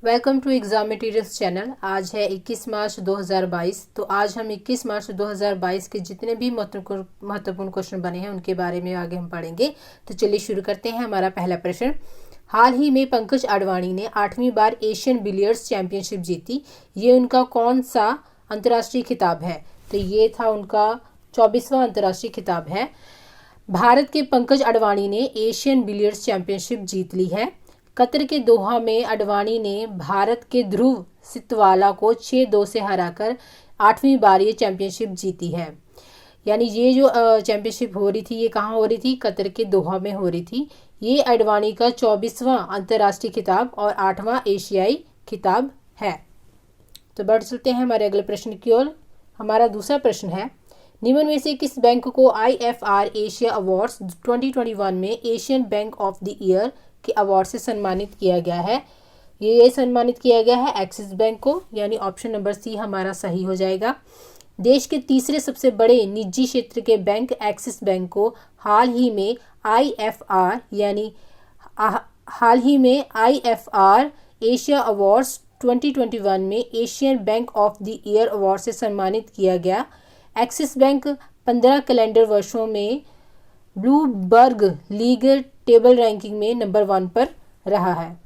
Welcome to exam materials channel. आज है 21 मार्च 2022। तो आज हम 21 मार्च 2022 के जितने भी महत्वपूर्ण क्वेश्चन बने हैं उनके बारे में आगे हम पढ़ेंगे। तो चलिए शुरू करते हैं। हमारा पहला प्रश्न, हाल ही में पंकज अडवाणी ने 8वीं बार एशियन बिलियर्ड्स चैंपियनशिप जीती। ये उनका कौन सा अंतर्राष्ट्रीय खिताब है? तो ये था उनका 24वां अंतर्राष्ट्रीय खिताब है। भारत के पंकज अडवाणी ने एशियन बिलियर्ड्स चैंपियनशिप जीत ली है। कतर के दोहा में अडवाणी ने भारत के ध्रुव सितवाला को 6-2 से हराकर 8वीं बार ये चैंपियनशिप जीती है। यानी ये जो चैंपियनशिप हो रही थी ये कहाँ हो रही थी? कतर के दोहा में हो रही थी। ये अडवाणी का 24वां अंतर्राष्ट्रीय खिताब और 8वां एशियाई खिताब है। तो बढ़ चलते हैं हमारे अगले प्रश्न की ओर। हमारा दूसरा प्रश्न है, निम्न में से किस बैंक को IFR एशिया अवार्ड्स 2021 में Asian bank of the year के अवार्ड से सम्मानित किया गया है? ये सम्मानित किया गया है एक्सिस बैंक को, यानी ऑप्शन नंबर सी हमारा सही हो जाएगा। देश के तीसरे सबसे बड़े निजी क्षेत्र के बैंक एक्सिस बैंक को हाल ही में IFR एशिया अवार्ड्स 2021 में Asian bank of the year award से सम्मानित किया गया। एक्सिस बैंक 15 कैलेंडर वर्षों में ब्लूमबर्ग लीग टेबल रैंकिंग में नंबर 1 पर रहा है।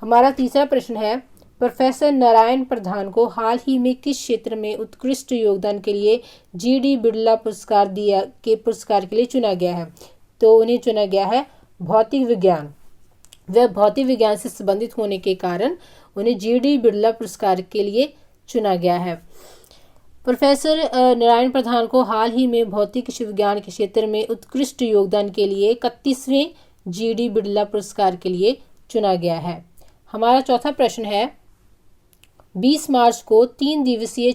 हमारा तीसरा प्रश्न है, प्रोफेसर नारायण प्रधान को हाल ही में किस क्षेत्र में उत्कृष्ट योगदान के लिए GD बिरला पुरस्कार के लिए चुना गया है? तो उन्हें चुना गया है भौतिक विज्ञान। वह भौतिक विज्ञान से संबंधित होने के कारण उन्हें GD बिरला पुरस्कार के लिए चुना गया है। प्रोफेसर नारायण प्रधान को हाल ही में भौतिक विज्ञान के क्षेत्र में उत्कृष्ट योगदान के लिए 31वें GD बिरला पुरस्कार के लिए चुना गया है। हमारा चौथा प्रश्न है, 20 मार्च को 3 दिवसीय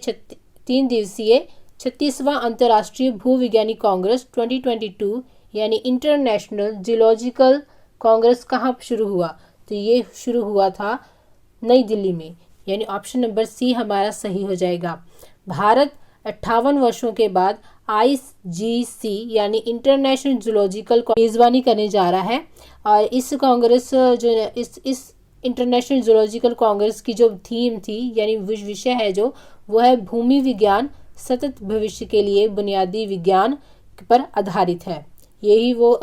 36वां अंतर्राष्ट्रीय भूविज्ञानी कांग्रेस 2022 यानी इंटरनेशनल जियोलॉजिकल कांग्रेस कहाँ शुरू हुआ? तो ये शुरू हुआ था नई दिल्ली में, यानी ऑप्शन नंबर सी हमारा सही हो जाएगा। भारत 58 वर्षों के बाद IGC यानी इंटरनेशनल जूलॉजिकल मेजबानी करने जा रहा है। और इस कांग्रेस जो इस इंटरनेशनल जूलॉजिकल कांग्रेस की जो थीम थी यानी विषय है जो वो है भूमि विज्ञान सतत भविष्य के लिए बुनियादी विज्ञान पर आधारित है। यही वो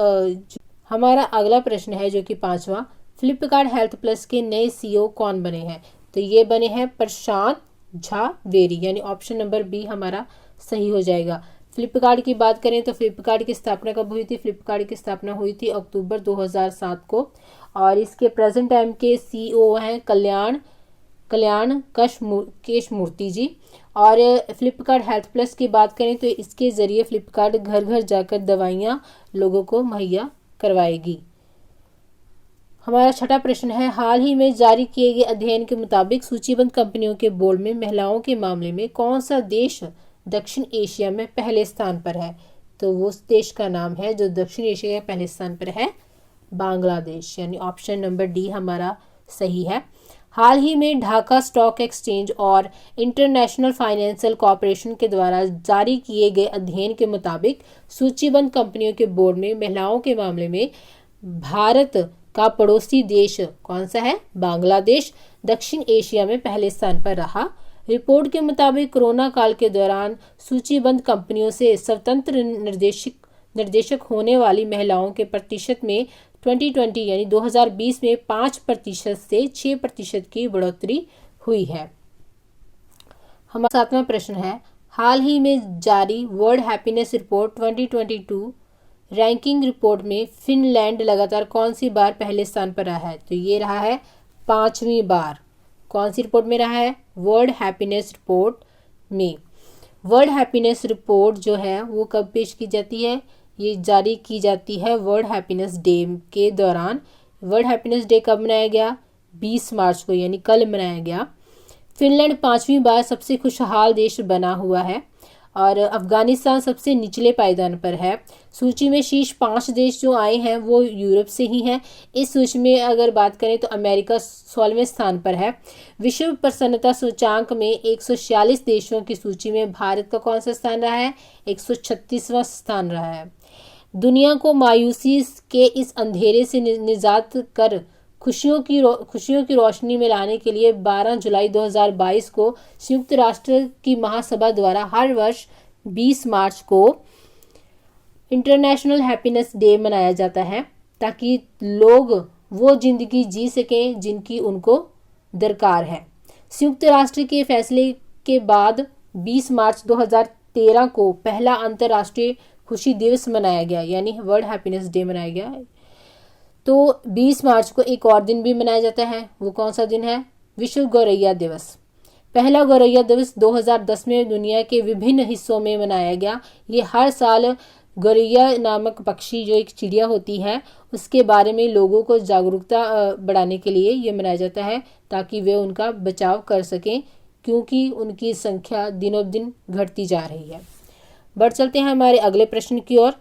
हमारा अगला प्रश्न है जो कि 5वां, फ्लिपकार्ट हेल्थ प्लस के नए CEO कौन बने हैं? तो ये बने हैं प्रशांत झावेरी, यानी ऑप्शन नंबर बी हमारा सही हो जाएगा। फ्लिपकार्ट की बात करें तो फ्लिपकार्ट की स्थापना कब हुई थी? फ्लिपकार्ट की स्थापना हुई थी अक्टूबर 2007 को और इसके प्रेजेंट टाइम के CEO हैं कल्याण केशमूर्ति जी। और फ्लिपकार्ट हेल्थ प्लस की बात करें तो इसके ज़रिए फ्लिपकार्ट घर घर जाकर दवाइयाँ लोगों को मुहैया करवाएगी। हमारा छठा प्रश्न है, हाल ही में जारी किए गए अध्ययन के मुताबिक सूचीबद्ध कंपनियों के बोर्ड में महिलाओं के मामले में कौन सा देश दक्षिण एशिया में पहले स्थान पर है? तो वो देश का नाम है जो दक्षिण एशिया के पहले स्थान पर है, बांग्लादेश, यानी ऑप्शन नंबर डी हमारा सही है। हाल ही में ढाका स्टॉक एक्सचेंज और इंटरनेशनल फाइनेंशियल कॉरपोरेशन के द्वारा जारी किए गए अध्ययन के मुताबिक सूचीबद्ध कंपनियों के बोर्ड में महिलाओं के मामले में भारत का पड़ोसी देश कौन सा है? बांग्लादेश दक्षिण एशिया में पहले स्थान पर रहा। रिपोर्ट के मुताबिक कोरोना काल के दौरान सूचीबद्ध कंपनियों से स्वतंत्र निर्देशक होने वाली महिलाओं के प्रतिशत में 2020 यानी 2020 में 5% से 6% की बढ़ोतरी हुई है। हमारा 7वां प्रश्न है, हाल ही में जारी world happiness report 2022 ranking report में फिनलैंड लगातार कौन सी बार पहले स्थान पर रहा है? तो ये रहा है 5वीं बार। कौन सी रिपोर्ट में रहा है? वर्ल्ड हैप्पीनेस रिपोर्ट में। वर्ल्ड हैप्पीनेस रिपोर्ट जो है वो कब पेश की जाती है? ये जारी की जाती है वर्ल्ड हैप्पीनेस डे के दौरान। वर्ल्ड हैप्पीनेस डे कब मनाया गया? 20 मार्च को, यानी कल मनाया गया। फिनलैंड 5वीं बार सबसे खुशहाल देश बना हुआ है और अफगानिस्तान सबसे निचले पायदान पर है। सूची में शीर्ष 5 देश जो आए हैं वो यूरोप से ही हैं। इस सूची में अगर बात करें तो अमेरिका 16वें स्थान पर है। विश्व प्रसन्नता सूचांक में 146 देशों की सूची में भारत का कौन सा स्थान रहा है? 136वां स्थान रहा है। दुनिया को मायूसी के इस अंधेरे से निजात कर खुशियों की रोशनी में लाने के लिए 12 जुलाई 2022 को संयुक्त राष्ट्र की महासभा द्वारा हर वर्ष 20 मार्च को इंटरनेशनल हैप्पीनेस डे मनाया जाता है, ताकि लोग वो जिंदगी जी सकें जिनकी उनको दरकार है। संयुक्त राष्ट्र के फैसले के बाद 20 मार्च 2013 को पहला अंतर्राष्ट्रीय खुशी दिवस मनाया गया, यानी वर्ल्ड हैप्पीनेस डे मनाया गया। तो 20 मार्च को एक और दिन भी मनाया जाता है, वो कौन सा दिन है? विश्व गौरैया दिवस। पहला गौरैया दिवस 2010 में दुनिया के विभिन्न हिस्सों में मनाया गया। ये हर साल गौरैया नामक पक्षी, जो एक चिड़िया होती है, उसके बारे में लोगों को जागरूकता बढ़ाने के लिए ये मनाया जाता है, ताकि वे उनका बचाव कर सकें, क्योंकि उनकी संख्या दिनों दिन घटती जा रही है। बढ़ चलते हैं हमारे अगले प्रश्न की ओर।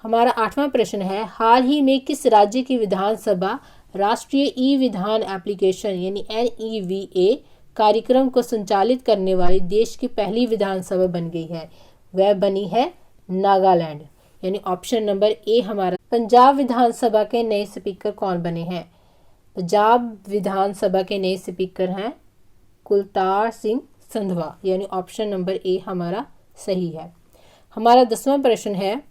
हमारा 8वां प्रश्न है, हाल ही में किस राज्य की विधानसभा राष्ट्रीय ई विधान एप्लीकेशन यानी NEVA कार्यक्रम को संचालित करने वाली देश की पहली विधानसभा बन गई है? वह बनी है नागालैंड, यानी ऑप्शन नंबर ए हमारा। पंजाब विधानसभा के नए स्पीकर कौन बने हैं? पंजाब विधानसभा के नए स्पीकर हैं कुलतार सिंह संधवा, यानी ऑप्शन नंबर ए हमारा सही है। हमारा 10वां प्रश्न है,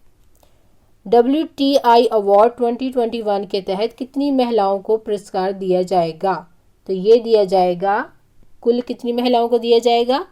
WTI अवार्ड 2021 के तहत कितनी महिलाओं को पुरस्कार दिया जाएगा? तो ये दिया जाएगा, कुल कितनी महिलाओं को दिया जाएगा?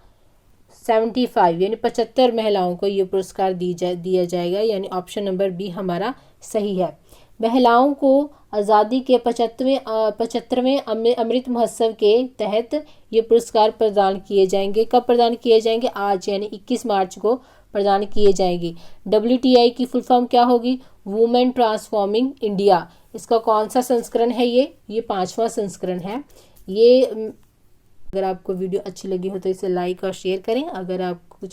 75, यानी 75 महिलाओं को ये पुरस्कार दिया जाएगा, यानी ऑप्शन नंबर बी हमारा सही है। महिलाओं को आज़ादी के 75वें अमृत महोत्सव के तहत ये पुरस्कार प्रदान किए जाएंगे। कब प्रदान किए जाएंगे? आज, यानी 21 मार्च को प्रदान किए जाएंगे। WTI की फुल फॉर्म क्या होगी? Women transforming India. इसका कौन सा संस्करण है? ये 5वां संस्करण है। ये अगर आपको वीडियो अच्छी लगी हो तो इसे लाइक और शेयर करें। अगर आप